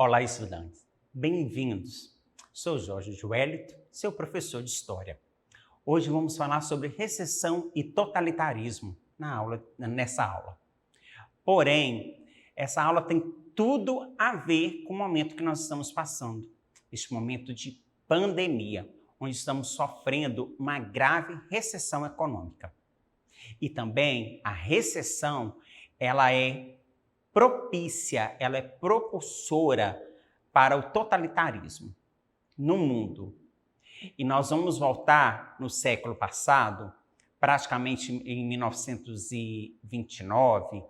Olá, estudantes. Bem-vindos. Sou Jorge Joelito, seu professor de História. Hoje vamos falar sobre recessão e totalitarismo nessa aula. Porém, essa aula tem tudo a ver com o momento que nós estamos passando. Este momento de pandemia, onde estamos sofrendo uma grave recessão econômica. E também a recessão, ela é propícia, ela é propulsora para o totalitarismo no mundo. E nós vamos voltar no século passado, praticamente em 1929,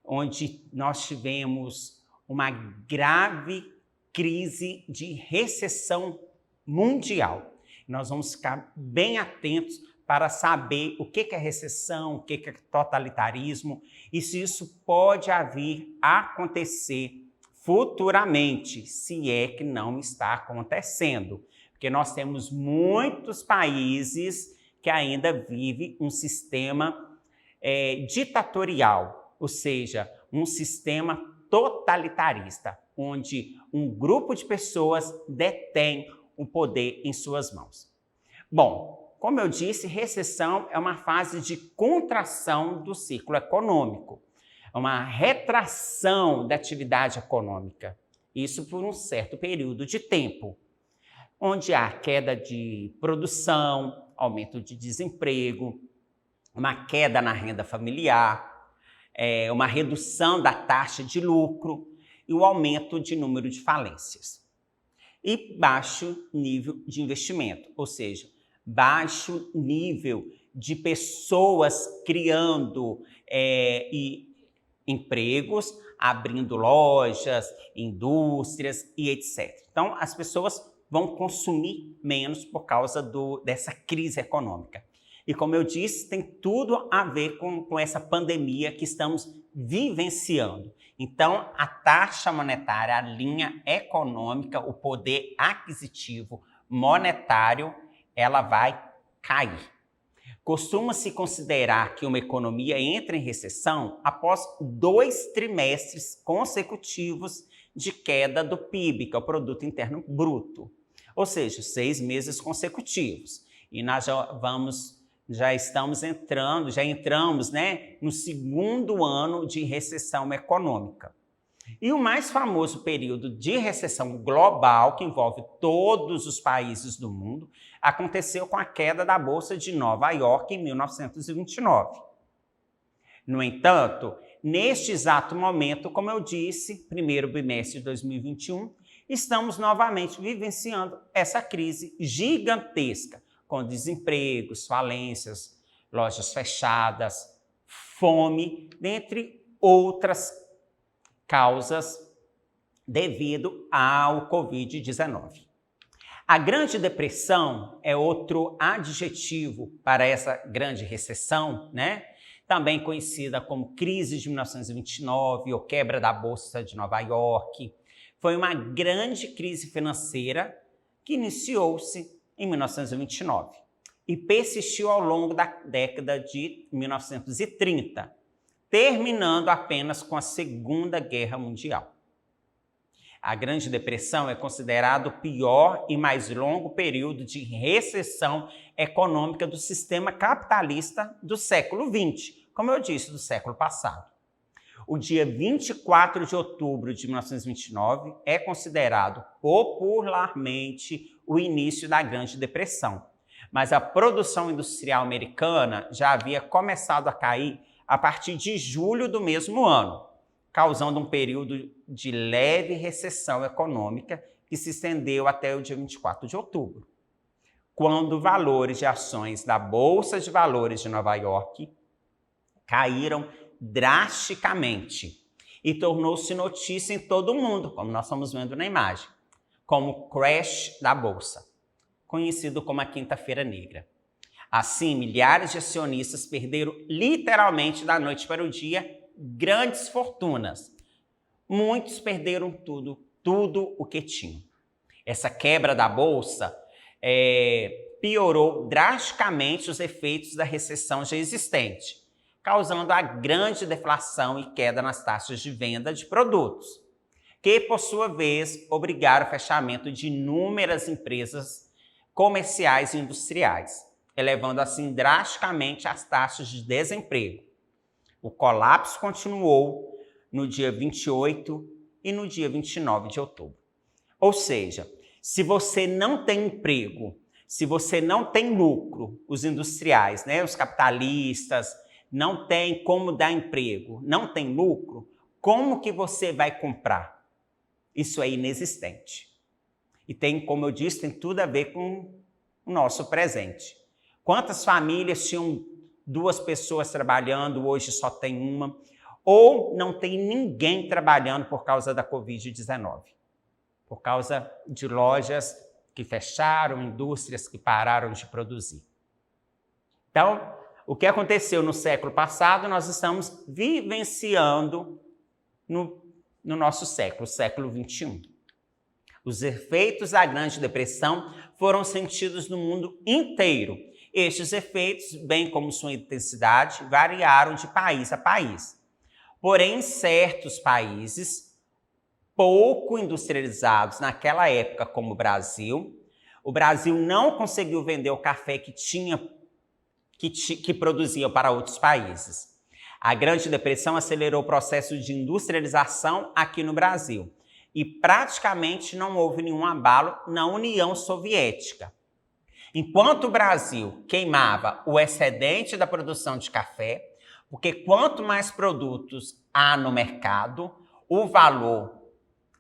onde nós tivemos uma grave crise de recessão mundial. Nós vamos ficar bem atentos para saber o que é recessão, o que é totalitarismo e se isso pode vir a acontecer futuramente, se é que não está acontecendo. Porque nós temos muitos países que ainda vivem um sistema ditatorial, ou seja, um sistema totalitarista, onde um grupo de pessoas detém o poder em suas mãos. Bom, como eu disse, recessão é uma fase de contração do ciclo econômico, é uma retração da atividade econômica, isso por um certo período de tempo, onde há queda de produção, aumento de desemprego, uma queda na renda familiar, uma redução da taxa de lucro e o aumento de número de falências. E baixo nível de investimento, ou seja, baixo nível de pessoas criando empregos, abrindo lojas, indústrias e etc. Então, as pessoas vão consumir menos por causa dessa crise econômica. E como eu disse, tem tudo a ver com essa pandemia que estamos vivenciando. Então, a taxa monetária, a linha econômica, o poder aquisitivo monetário, ela vai cair. Costuma-se considerar que uma economia entra em recessão após 2 trimestres consecutivos de queda do PIB, que é o Produto Interno Bruto, ou seja, 6 meses consecutivos. E nós já entramos, no segundo ano de recessão econômica. E o mais famoso período de recessão global, que envolve todos os países do mundo, aconteceu com a queda da Bolsa de Nova York em 1929. No entanto, neste exato momento, como eu disse, primeiro bimestre de 2021, estamos novamente vivenciando essa crise gigantesca, com desempregos, falências, lojas fechadas, fome, dentre outras causas devido ao Covid-19. A Grande Depressão é outro adjetivo para essa grande recessão, também conhecida como crise de 1929 ou quebra da Bolsa de Nova York. Foi uma grande crise financeira que iniciou-se em 1929 e persistiu ao longo da década de 1930, terminando apenas com a Segunda Guerra Mundial. A Grande Depressão é considerado o pior e mais longo período de recessão econômica do sistema capitalista do século XX, como eu disse, do século passado. O dia 24 de outubro de 1929 é considerado popularmente o início da Grande Depressão, mas a produção industrial americana já havia começado a cair a partir de julho do mesmo ano, causando um período de leve recessão econômica que se estendeu até o dia 24 de outubro, quando valores de ações da Bolsa de Valores de Nova York caíram drasticamente e tornou-se notícia em todo o mundo, como nós estamos vendo na imagem, como o crash da Bolsa, conhecido como a Quinta-feira Negra. Assim, milhares de acionistas perderam literalmente da noite para o dia grandes fortunas. Muitos perderam tudo o que tinham. Essa quebra da Bolsa piorou drasticamente os efeitos da recessão já existente, causando a grande deflação e queda nas taxas de venda de produtos. que, por sua vez, obrigaram o fechamento de inúmeras empresas comerciais e industriais, elevando assim drasticamente as taxas de desemprego. O colapso continuou no dia 28 e no dia 29 de outubro. Ou seja, se você não tem emprego, se você não tem lucro, os industriais, os capitalistas, não tem como dar emprego, não tem lucro, como que você vai comprar? Isso é inexistente. E tem, como eu disse, tem tudo a ver com o nosso presente. Quantas famílias tinham 2 pessoas trabalhando, hoje só tem uma, ou não tem ninguém trabalhando por causa da Covid-19, por causa de lojas que fecharam, indústrias que pararam de produzir. Então, o que aconteceu no século passado, nós estamos vivenciando no nosso século, o século XXI. Os efeitos da Grande Depressão foram sentidos no mundo inteiro. Estes efeitos, bem como sua intensidade, variaram de país a país. Porém, em certos países pouco industrializados naquela época, como o Brasil não conseguiu vender o café que produzia para outros países. A Grande Depressão acelerou o processo de industrialização aqui no Brasil e praticamente não houve nenhum abalo na União Soviética. Enquanto o Brasil queimava o excedente da produção de café, porque quanto mais produtos há no mercado, o valor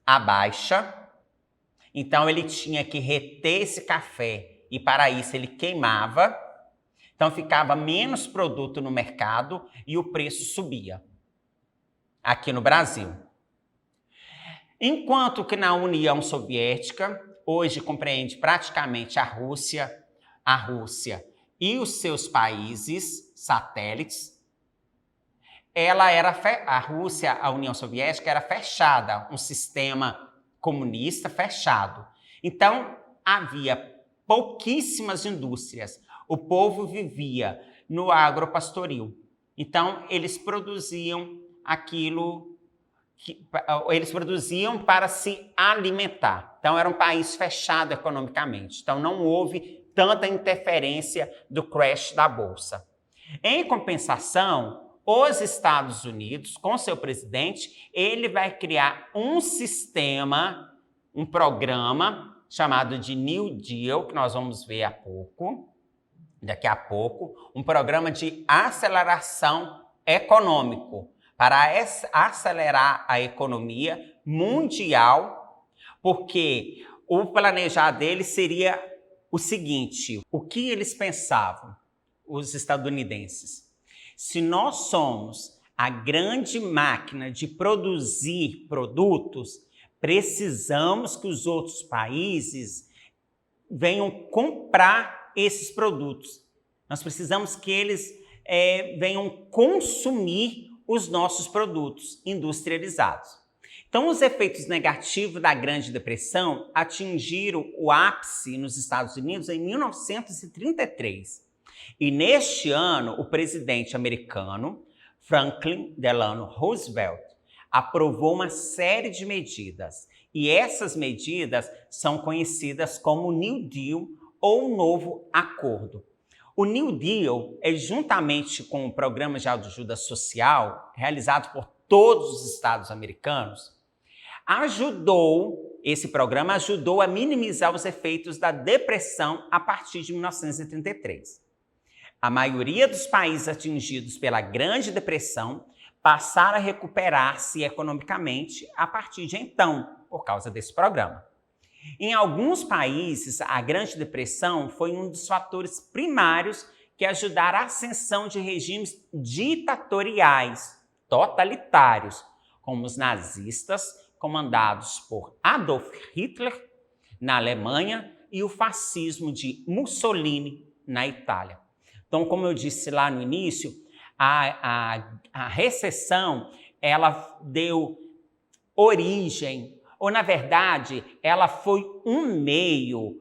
abaixa, então ele tinha que reter esse café e para isso ele queimava, então ficava menos produto no mercado e o preço subia aqui no Brasil. Enquanto que na União Soviética, hoje compreende praticamente a Rússia e os seus países satélites, a União Soviética era fechada, um sistema comunista fechado. Então, havia pouquíssimas indústrias. O povo vivia no agropastoril. Então, eles produziam eles produziam para se alimentar. Então, era um país fechado economicamente. Então, não houve tanta interferência do crash da Bolsa. Em compensação, os Estados Unidos, com seu presidente, ele vai criar um sistema, um programa chamado de New Deal, que nós vamos ver daqui a pouco, um programa de aceleração econômico, para acelerar a economia mundial, porque o planejar dele seria o seguinte: o que eles pensavam, os estadunidenses? Se nós somos a grande máquina de produzir produtos, precisamos que os outros países venham comprar esses produtos. Nós precisamos que eles venham consumir os nossos produtos industrializados. Então, os efeitos negativos da Grande Depressão atingiram o ápice nos Estados Unidos em 1933. E neste ano, o presidente americano, Franklin Delano Roosevelt, aprovou uma série de medidas. E essas medidas são conhecidas como New Deal ou Novo Acordo. O New Deal é, juntamente com o Programa de Ajuda Social, realizado por todos os estados americanos, esse programa ajudou a minimizar os efeitos da depressão a partir de 1933. A maioria dos países atingidos pela Grande Depressão passaram a recuperar-se economicamente a partir de então, por causa desse programa. Em alguns países, a Grande Depressão foi um dos fatores primários que ajudaram a ascensão de regimes ditatoriais, totalitários, como os nazistas, comandados por Adolf Hitler, na Alemanha, e o fascismo de Mussolini, na Itália. Então, como eu disse lá no início, a recessão, ela deu origem, ou na verdade, ela foi um meio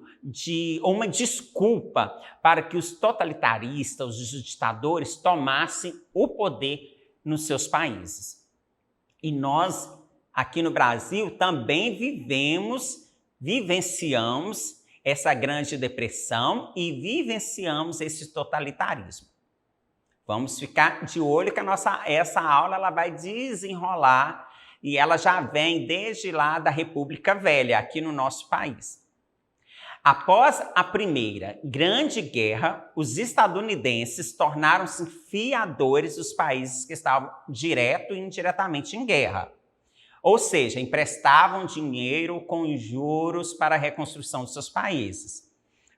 uma desculpa para que os totalitaristas, os ditadores, tomassem o poder nos seus países. E nós aqui no Brasil também vivenciamos essa Grande Depressão e vivenciamos esse totalitarismo. Vamos ficar de olho que essa aula ela vai desenrolar e ela já vem desde lá da República Velha, aqui no nosso país. Após a Primeira Grande Guerra, os estadunidenses tornaram-se fiadores dos países que estavam direto e indiretamente em guerra. Ou seja, emprestavam dinheiro com juros para a reconstrução de seus países.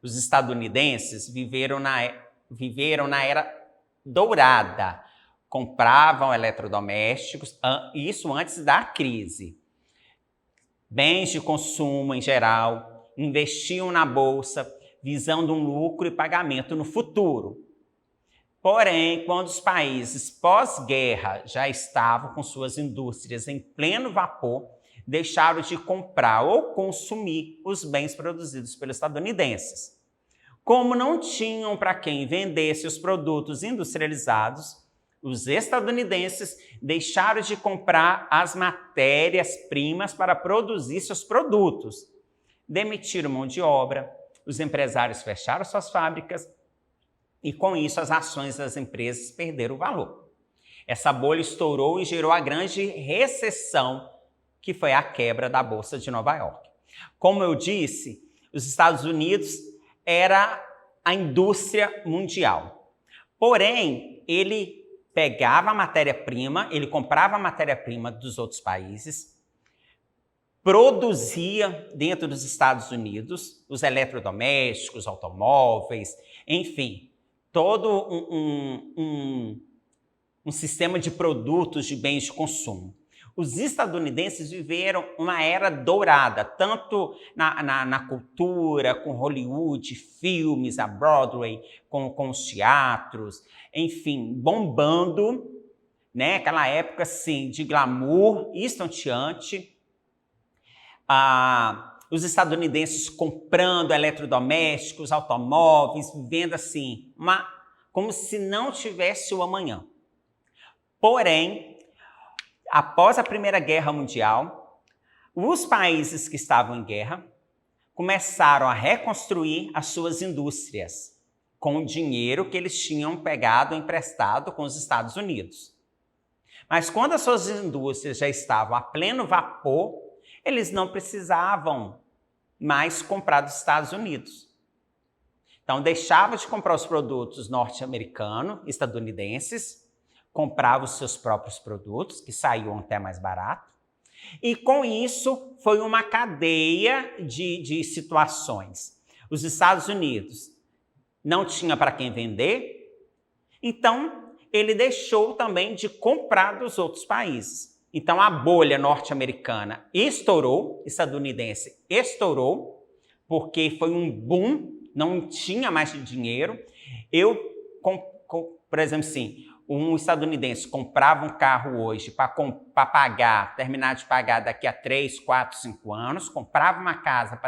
Os estadunidenses viveram na Era Dourada, compravam eletrodomésticos, isso antes da crise, bens de consumo em geral, investiam na bolsa, visando um lucro e pagamento no futuro. Porém, quando os países pós-guerra já estavam com suas indústrias em pleno vapor, deixaram de comprar ou consumir os bens produzidos pelos estadunidenses. Como não tinham para quem vendesse os produtos industrializados, os estadunidenses deixaram de comprar as matérias-primas para produzir seus produtos. Demitiram mão de obra, os empresários fecharam suas fábricas e, com isso, as ações das empresas perderam o valor. Essa bolha estourou e gerou a grande recessão, que foi a quebra da Bolsa de Nova York. Como eu disse, os Estados Unidos era a indústria mundial. Porém, ele pegava a matéria-prima, ele comprava a matéria-prima dos outros países, produzia dentro dos Estados Unidos os eletrodomésticos, automóveis, enfim, todo um sistema de produtos de bens de consumo. Os estadunidenses viveram uma era dourada, tanto na cultura, com Hollywood, filmes, a Broadway, com os teatros, enfim, bombando, né? Aquela época assim, de glamour estonteante. Os estadunidenses comprando eletrodomésticos, automóveis, vivendo assim, como se não tivesse o amanhã. Porém, após a Primeira Guerra Mundial, os países que estavam em guerra começaram a reconstruir as suas indústrias com o dinheiro que eles tinham pegado emprestado com os Estados Unidos. Mas quando as suas indústrias já estavam a pleno vapor, eles não precisavam mais comprar dos Estados Unidos. Então, deixavam de comprar os produtos norte-americanos, estadunidenses, compravam os seus próprios produtos, que saíam até mais barato. E, com isso, foi uma cadeia de situações. Os Estados Unidos não tinha para quem vender, então ele deixou também de comprar dos outros países. Então, a bolha norte-americana estourou, estadunidense estourou, porque foi um boom, não tinha mais dinheiro. Por exemplo, assim, um estadunidense comprava um carro hoje para pagar, terminar de pagar daqui a 3, 4, 5 anos, comprava uma casa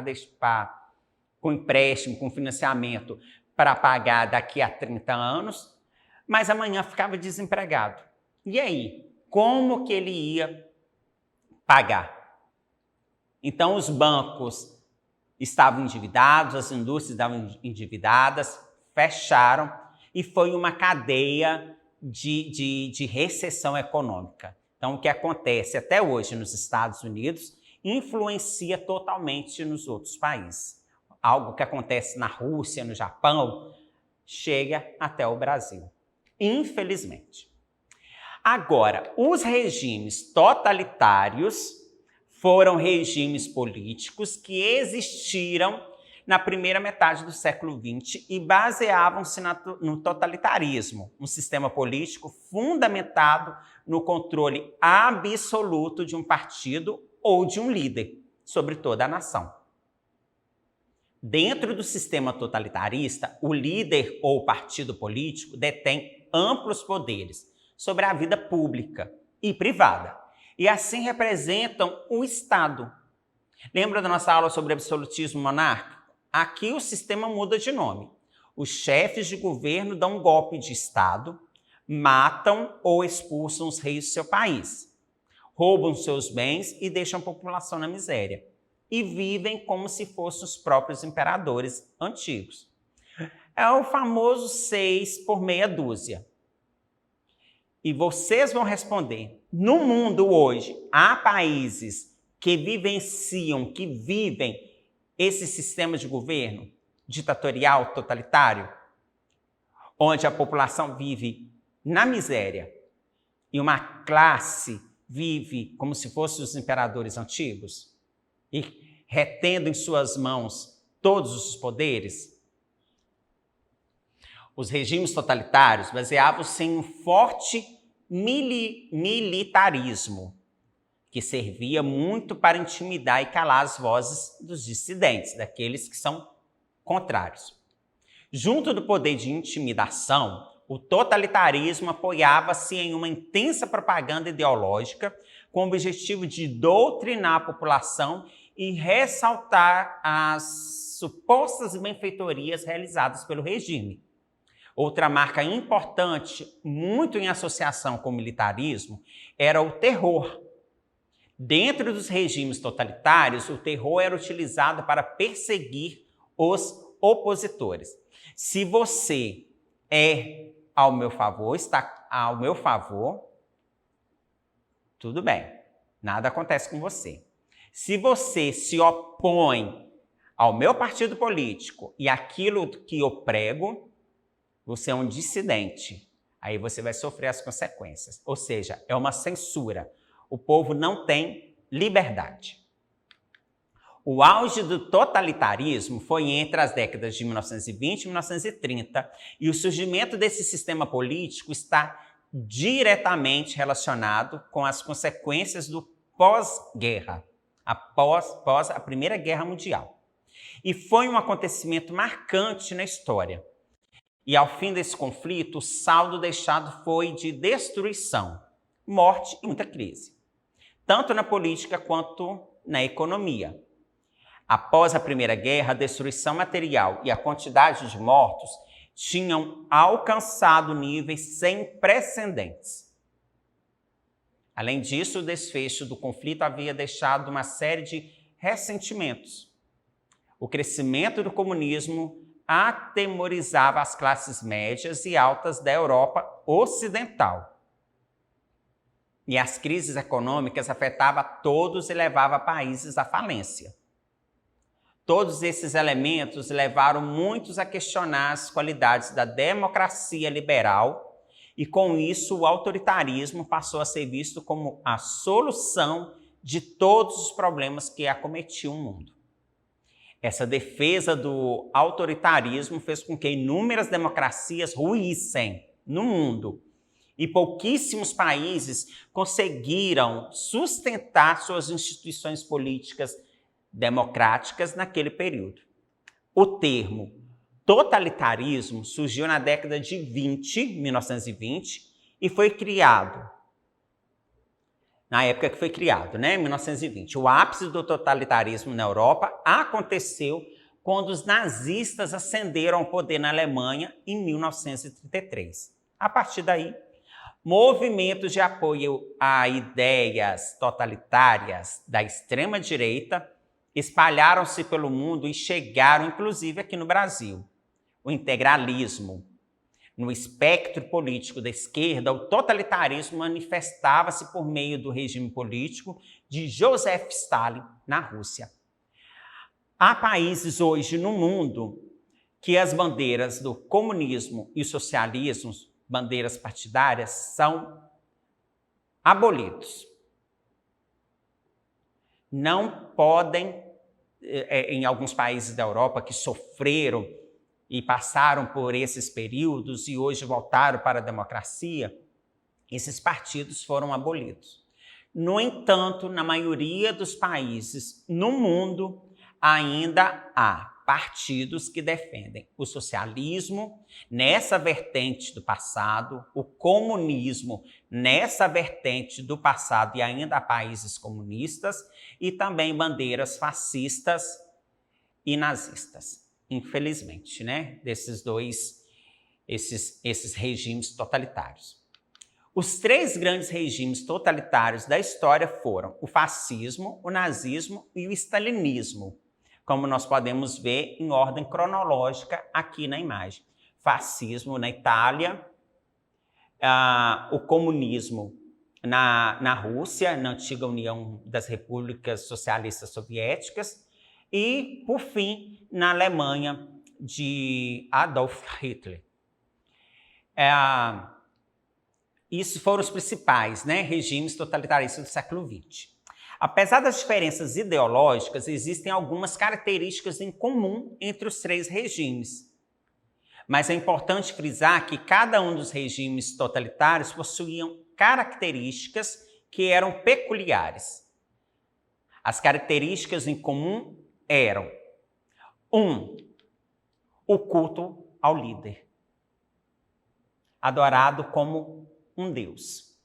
com empréstimo, com financiamento, para pagar daqui a 30 anos, mas amanhã ficava desempregado. E aí? Como que ele ia pagar? Então, os bancos estavam endividados, as indústrias estavam endividadas, fecharam e foi uma cadeia de recessão econômica. Então, o que acontece até hoje nos Estados Unidos influencia totalmente nos outros países. Algo que acontece na Rússia, no Japão, chega até o Brasil, infelizmente. Agora, os regimes totalitários foram regimes políticos que existiram na primeira metade do século XX e baseavam-se no totalitarismo, um sistema político fundamentado no controle absoluto de um partido ou de um líder sobre toda a nação. Dentro do sistema totalitarista, o líder ou partido político detém amplos poderes sobre a vida pública e privada, e assim representam o Estado. Lembra da nossa aula sobre absolutismo monárquico? Aqui o sistema muda de nome. Os chefes de governo dão um golpe de Estado, matam ou expulsam os reis do seu país. roubam seus bens e deixam a população na miséria. E vivem como se fossem os próprios imperadores antigos. É o famoso 6 por meia dúzia. E vocês vão responder, no mundo hoje, há países que vivenciam, que vivem esse sistema de governo ditatorial, totalitário, onde a população vive na miséria e uma classe vive como se fossem os imperadores antigos e retendo em suas mãos todos os poderes? Os regimes totalitários baseavam-se em um forte militarismo, que servia muito para intimidar e calar as vozes dos dissidentes, daqueles que são contrários. Junto do poder de intimidação, o totalitarismo apoiava-se em uma intensa propaganda ideológica com o objetivo de doutrinar a população e ressaltar as supostas benfeitorias realizadas pelo regime. Outra marca importante, muito em associação com o militarismo, era o terror. Dentro dos regimes totalitários, o terror era utilizado para perseguir os opositores. Se você é ao meu favor, está ao meu favor, tudo bem, nada acontece com você. Se você se opõe ao meu partido político e aquilo que eu prego, você é um dissidente. Aí você vai sofrer as consequências. Ou seja, é uma censura. O povo não tem liberdade. O auge do totalitarismo foi entre as décadas de 1920 e 1930, e o surgimento desse sistema político está diretamente relacionado com as consequências do pós-guerra, após a Primeira Guerra Mundial. E foi um acontecimento marcante na história. E ao fim desse conflito, o saldo deixado foi de destruição, morte e muita crise, tanto na política quanto na economia. Após a Primeira Guerra, a destruição material e a quantidade de mortos tinham alcançado níveis sem precedentes. Além disso, o desfecho do conflito havia deixado uma série de ressentimentos. O crescimento do comunismo atemorizava as classes médias e altas da Europa Ocidental. E as crises econômicas afetavam todos e levavam países à falência. Todos esses elementos levaram muitos a questionar as qualidades da democracia liberal e, com isso, o autoritarismo passou a ser visto como a solução de todos os problemas que acometiam o mundo. Essa defesa do autoritarismo fez com que inúmeras democracias ruíssem no mundo e pouquíssimos países conseguiram sustentar suas instituições políticas democráticas naquele período. O termo totalitarismo surgiu na década de 1920, e foi criado na época que foi criado, em 1920. O ápice do totalitarismo na Europa aconteceu quando os nazistas ascenderam ao poder na Alemanha em 1933. A partir daí, movimentos de apoio a ideias totalitárias da extrema-direita espalharam-se pelo mundo e chegaram, inclusive, aqui no Brasil. O integralismo. No espectro político da esquerda, o totalitarismo manifestava-se por meio do regime político de Joseph Stalin na Rússia. Há países hoje no mundo que as bandeiras do comunismo e socialismo, bandeiras partidárias, são abolidos. Não podem, em alguns países da Europa que sofreram e passaram por esses períodos e hoje voltaram para a democracia, esses partidos foram abolidos. No entanto, na maioria dos países no mundo, ainda há partidos que defendem o socialismo nessa vertente do passado, o comunismo nessa vertente do passado, e ainda há países comunistas, e também bandeiras fascistas e nazistas. Infelizmente, desses dois, esses regimes totalitários. Os três grandes regimes totalitários da história foram o fascismo, o nazismo e o stalinismo, como nós podemos ver em ordem cronológica aqui na imagem. Fascismo na Itália, o comunismo na Rússia, na antiga União das Repúblicas Socialistas Soviéticas, e, por fim, na Alemanha de Adolf Hitler. Isso foram os principais, regimes totalitaristas do século XX. Apesar das diferenças ideológicas, existem algumas características em comum entre os três regimes. Mas é importante frisar que cada um dos regimes totalitários possuíam características que eram peculiares. As características em comum eram: 1. O culto ao líder, adorado como um deus.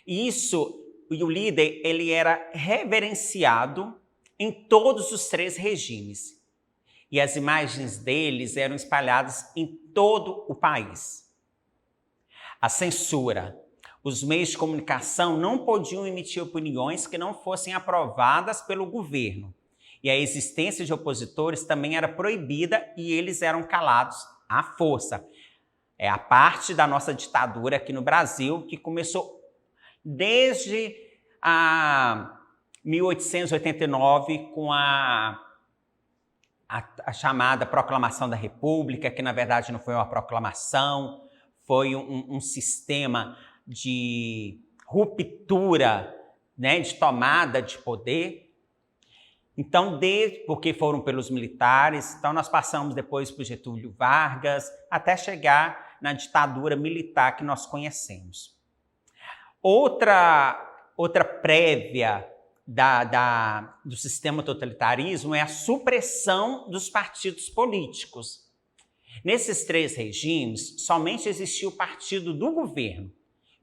E o líder, ele era reverenciado em todos os três regimes. E as imagens deles eram espalhadas em todo o país. A censura. Os meios de comunicação não podiam emitir opiniões que não fossem aprovadas pelo governo. E a existência de opositores também era proibida e eles eram calados à força. É a parte da nossa ditadura aqui no Brasil que começou desde 1889 com a chamada Proclamação da República, que na verdade não foi uma proclamação, foi um sistema de ruptura, de tomada de poder. Então, porque foram pelos militares, então nós passamos depois por Getúlio Vargas, até chegar na ditadura militar que nós conhecemos. Outra prévia do sistema totalitarismo é a supressão dos partidos políticos. Nesses três regimes, somente existia o partido do governo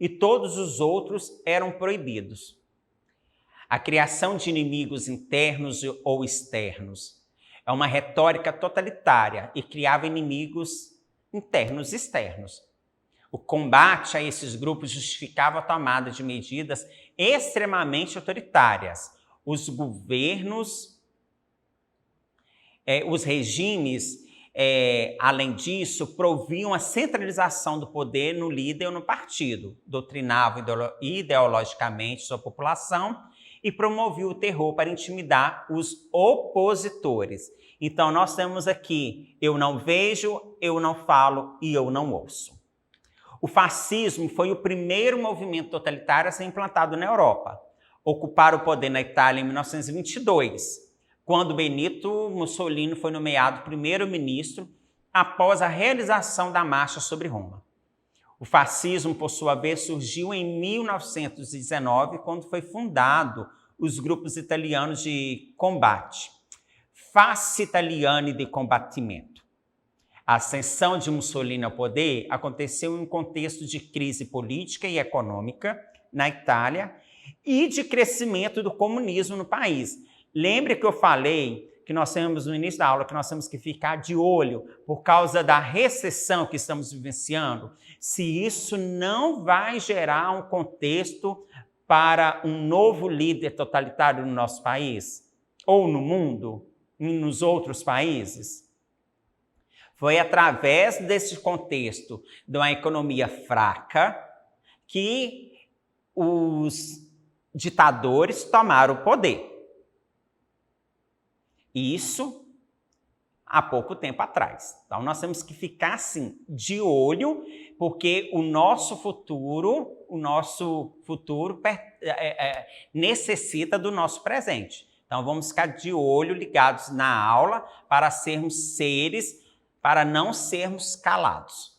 e todos os outros eram proibidos. A criação de inimigos internos ou externos é uma retórica totalitária e criava inimigos internos e externos. O combate a esses grupos justificava a tomada de medidas extremamente autoritárias. Os governos, os regimes, além disso, proviam a centralização do poder no líder ou no partido, doutrinavam ideologicamente sua população e promoviam o terror para intimidar os opositores. Então, nós temos aqui: eu não vejo, eu não falo e eu não ouço. O fascismo foi o primeiro movimento totalitário a ser implantado na Europa. Ocuparam o poder na Itália em 1922, quando Benito Mussolini foi nomeado primeiro-ministro após a realização da marcha sobre Roma. O fascismo, por sua vez, surgiu em 1919, quando foi fundado os grupos italianos de combate, Fasci Italiani di Combattimento. A ascensão de Mussolini ao poder aconteceu em um contexto de crise política e econômica na Itália e de crescimento do comunismo no país. Lembre que eu falei que nós temos no início da aula que nós temos que ficar de olho por causa da recessão que estamos vivenciando, se isso não vai gerar um contexto para um novo líder totalitário no nosso país ou no mundo, nos outros países. Foi através desse contexto de uma economia fraca que os ditadores tomaram o poder. Isso há pouco tempo atrás. Então, nós temos que ficar, assim, de olho, porque o nosso futuro necessita do nosso presente. Então, vamos ficar de olho, ligados na aula, para não sermos calados.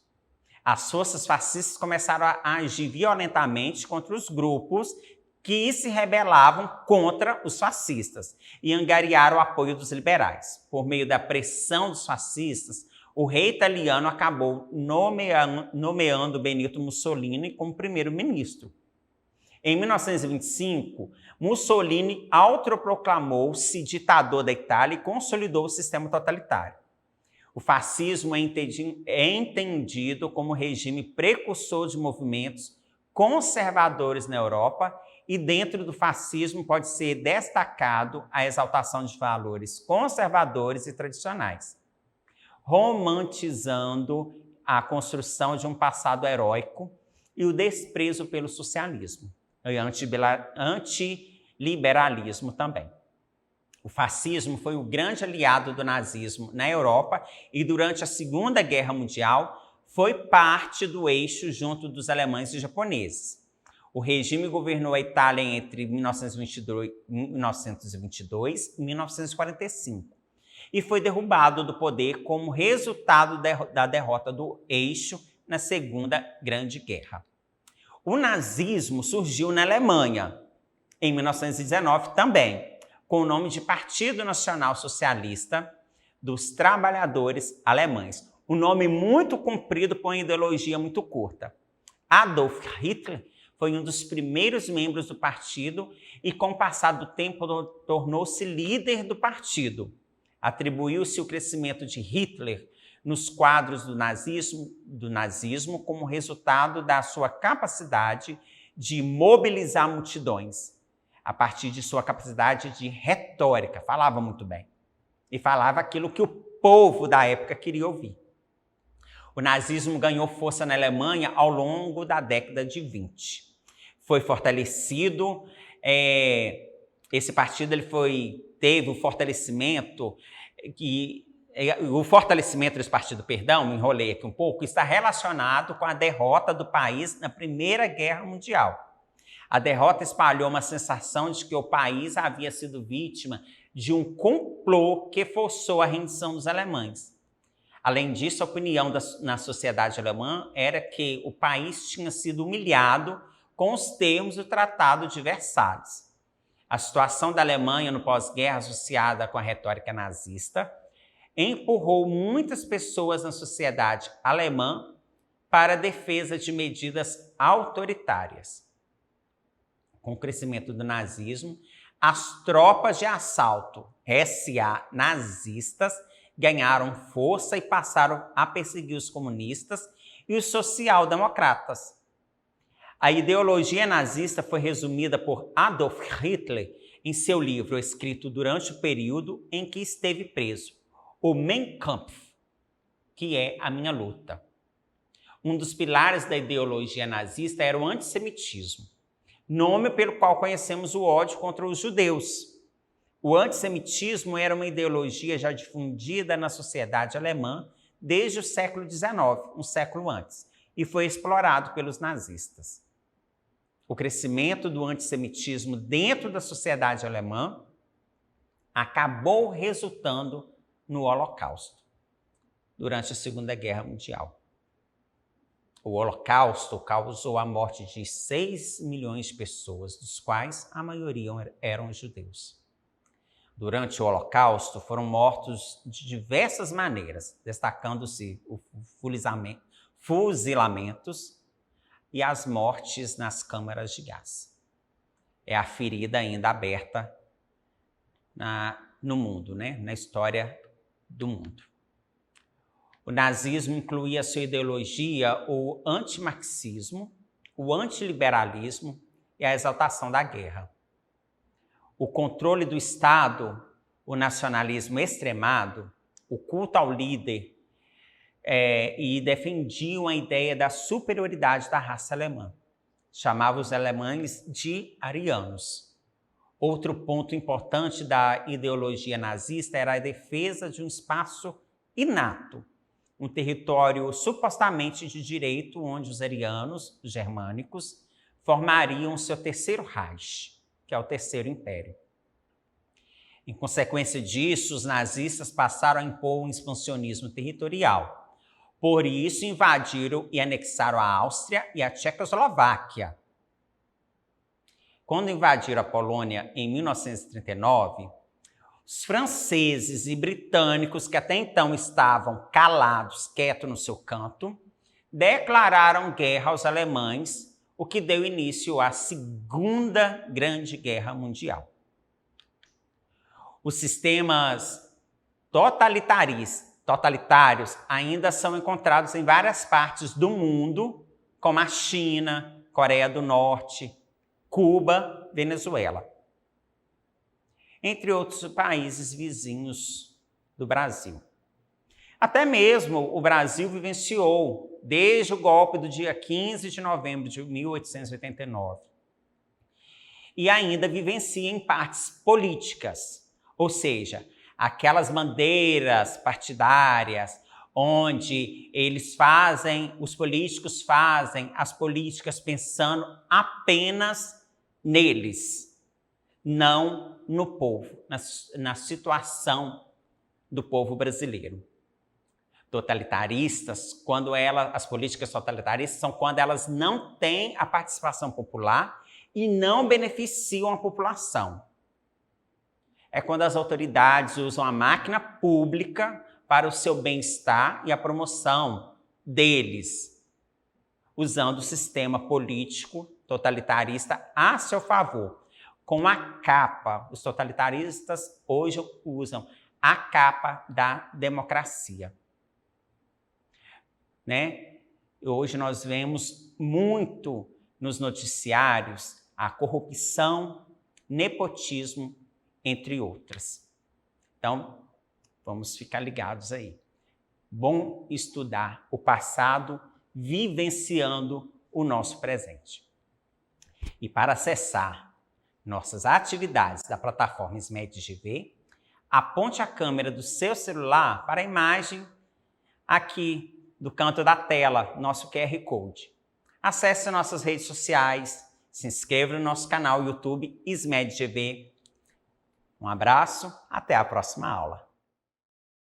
As forças fascistas começaram a agir violentamente contra os grupos que se rebelavam contra os fascistas e angariaram o apoio dos liberais. Por meio da pressão dos fascistas, o rei italiano acabou nomeando Benito Mussolini como primeiro-ministro. Em 1925, Mussolini autoproclamou-se ditador da Itália e consolidou o sistema totalitário. O fascismo é entendido como regime precursor de movimentos conservadores na Europa, e dentro do fascismo pode ser destacado a exaltação de valores conservadores e tradicionais, romantizando a construção de um passado heróico e o desprezo pelo socialismo e antiliberalismo também. O fascismo foi o grande aliado do nazismo na Europa e durante a Segunda Guerra Mundial foi parte do eixo junto dos alemães e japoneses. O regime governou a Itália entre 1922 e 1945 e foi derrubado do poder como resultado da derrota do eixo na Segunda Grande Guerra. O nazismo surgiu na Alemanha, em 1919 também, com o nome de Partido Nacional Socialista dos Trabalhadores Alemães. Um nome muito comprido com uma ideologia muito curta. Adolf Hitler foi um dos primeiros membros do partido e, com o passar do tempo, tornou-se líder do partido. Atribuiu-se o crescimento de Hitler nos quadros do nazismo como resultado da sua capacidade de mobilizar multidões, a partir de sua capacidade de retórica. Falava muito bem. E falava aquilo que o povo da época queria ouvir. O nazismo ganhou força na Alemanha ao longo da década de 20. Foi fortalecido, esse partido teve o fortalecimento, desse partido, me enrolei aqui um pouco, está relacionado com a derrota do país na Primeira Guerra Mundial. A derrota espalhou uma sensação de que o país havia sido vítima de um complô que forçou a rendição dos alemães. Além disso, a opinião na sociedade alemã era que o país tinha sido humilhado com os termos do Tratado de Versalhes. A situação da Alemanha no pós-guerra, associada com a retórica nazista, empurrou muitas pessoas na sociedade alemã para a defesa de medidas autoritárias. Com o crescimento do nazismo, as tropas de assalto SA nazistas ganharam força e passaram a perseguir os comunistas e os social-democratas. A ideologia nazista foi resumida por Adolf Hitler em seu livro escrito durante o período em que esteve preso, o Mein Kampf, que é a minha luta. Um dos pilares da ideologia nazista era o antissemitismo, nome pelo qual conhecemos o ódio contra os judeus. O antissemitismo era uma ideologia já difundida na sociedade alemã desde o século XIX, um século antes, e foi explorado pelos nazistas. O crescimento do antissemitismo dentro da sociedade alemã acabou resultando no Holocausto, durante a Segunda Guerra Mundial. O Holocausto causou a morte de 6 milhões de pessoas, dos quais a maioria eram judeus. Durante o Holocausto foram mortos de diversas maneiras, destacando-se os fuzilamentos e as mortes nas câmaras de gás. É a ferida ainda aberta no mundo, na história do mundo. O nazismo incluía a sua ideologia o antimarxismo, o antiliberalismo e a exaltação da guerra. O controle do Estado, o nacionalismo extremado, o culto ao líder, e defendiam a ideia da superioridade da raça alemã. Chamavam os alemães de arianos. Outro ponto importante da ideologia nazista era a defesa de um espaço inato, um território supostamente de direito onde os arianos, os germânicos, formariam seu terceiro Reich, que é o Terceiro Império. Em consequência disso, os nazistas passaram a impor um expansionismo territorial. Por isso, invadiram e anexaram a Áustria e a Tchecoslováquia. Quando invadiram a Polônia em 1939, os franceses e britânicos, que até então estavam calados, quietos no seu canto, declararam guerra aos alemães, o que deu início à Segunda Grande Guerra Mundial. Os sistemas totalitaristas totalitários ainda são encontrados em várias partes do mundo, como a China, Coreia do Norte, Cuba, Venezuela, entre outros países vizinhos do Brasil. Até mesmo o Brasil vivenciou, desde o golpe do dia 15 de novembro de 1889, e ainda vivencia em partes políticas, ou seja, aquelas bandeiras partidárias onde os políticos fazem as políticas pensando apenas neles, não no povo, na situação do povo brasileiro. Totalitaristas, as políticas totalitaristas são quando elas não têm a participação popular e não beneficiam a população. É quando as autoridades usam a máquina pública para o seu bem-estar e a promoção deles, usando o sistema político totalitarista a seu favor. Com a capa, os totalitaristas hoje usam a capa da democracia. Hoje nós vemos muito nos noticiários a corrupção, nepotismo, entre outras. Então, vamos ficar ligados aí. Bom estudar o passado, vivenciando o nosso presente. E para acessar nossas atividades da plataforma SMED-GV, aponte a câmera do seu celular para a imagem aqui do canto da tela, nosso QR Code. Acesse nossas redes sociais, se inscreva no nosso canal YouTube SMED-GV. Um abraço, até a próxima aula.